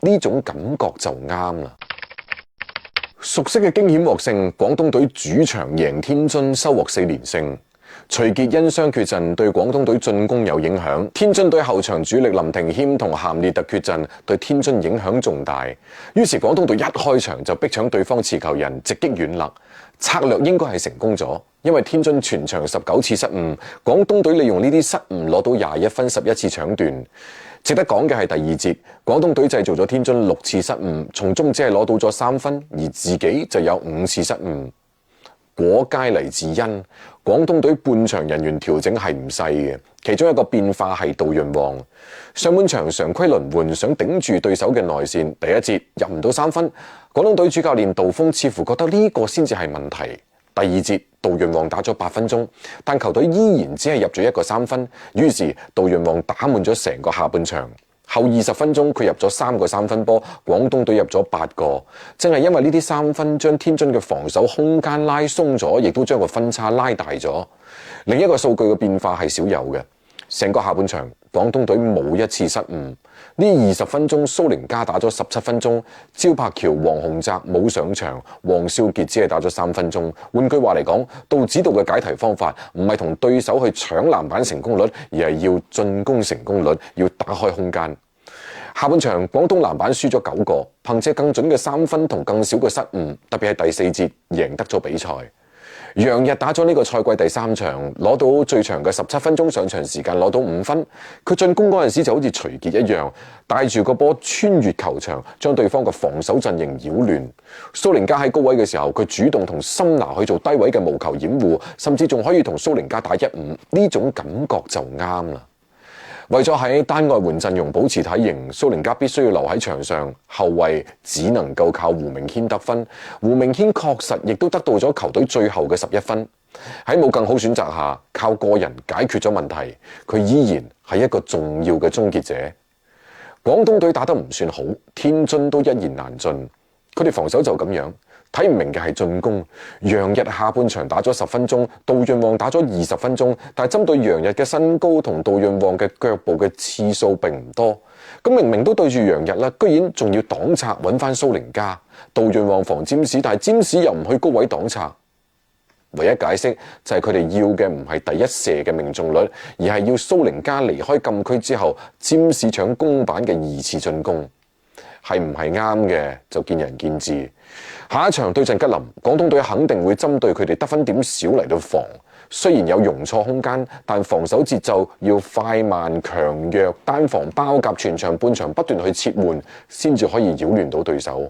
呢種感覺就啱啦。熟悉嘅驚險獲勝，廣東隊主場贏天津，收穫4連勝。徐傑因傷缺陣對廣東隊進攻有影響，天津隊後場主力林庭謙同咸列特缺陣對天津影響重大。於是廣東隊一開場就逼搶對方持球人，直擊遠勒，策略應該係成功咗，因為天津全場19次失誤，廣東隊利用呢啲失誤攞到21分11次搶斷。值得講嘅係第二節，廣東隊製造咗天津6次失誤，從中只係攞到咗3分，而自己就有5次失誤。果皆嚟自因廣東隊半場人員調整係唔細嘅，其中一個變化係杜潤旺。上半場常規輪換，想頂住對手嘅內線，第一節入唔到3分，廣東隊主教練杜鋒似乎覺得呢個先至係問題。第二節杜潤旺打咗8分鐘，但球隊依然只係入咗1個3分，於是杜潤旺打滿咗成個下半場。後20分鐘佢入咗3個3分波，廣東隊入咗8個。正係因為呢啲3分將天津嘅防守空間拉鬆咗，亦都將個分差拉大咗。另一個數據嘅變化係少有嘅，成個下半場廣東隊冇一次失誤。呢20分鐘蘇寧加打咗17分鐘，焦柏橋、黃鴻澤冇上場，黃少傑只係打咗3分鐘。換句話嚟講，杜指導嘅解題方法唔係同對手去搶籃板成功率，而係要進攻成功率，要打開空間。下半場廣東籃板輸咗9個，憑借更準嘅3分同更少嘅失誤，特別係第4節贏得咗比賽。楊日打咗呢個賽季第3場，攞到最長嘅17分鐘上場時間，攞到5分。佢進攻嗰陣時就好似徐傑一樣，帶住個波穿越球場，將對方嘅防守陣營擾亂。蘇寧加喺高位嘅時候，佢主動同森拿去做低位嘅無球掩護，甚至仲可以同蘇寧加打1-5，呢種感覺就啱啦。為咗喺單外援陣容保持體型，蘇寧加必須要留喺場上，後衛只能夠靠胡明軒得分。胡明軒確實亦都得到咗球隊最後嘅11分。喺冇更好選擇下，靠個人解決咗問題，佢依然係一個重要嘅終結者。廣東隊打得唔算好，天津都一言難盡。佢哋防守就咁樣。睇唔明嘅係進攻，楊日下半場打咗10分鐘，杜潤旺打咗20分鐘，但係針對楊日嘅身高同杜潤旺嘅腳步嘅次數並唔多。咁明明都對住楊日啦，居然仲要擋拆揾翻蘇寧加。杜潤旺防占士，但係占士又唔去高位擋拆。唯一解釋就係佢哋要嘅唔係第一射嘅命中率，而係要蘇寧加離開禁區之後，占士搶攻板嘅2次進攻。係唔係啱嘅就見仁見智。下一場對陣吉林，廣東隊肯定會針對佢哋得分點少嚟到防。雖然有容錯空間，但防守節奏要快慢強弱單防包夾全場半場不斷去切換，先至可以擾亂到對手。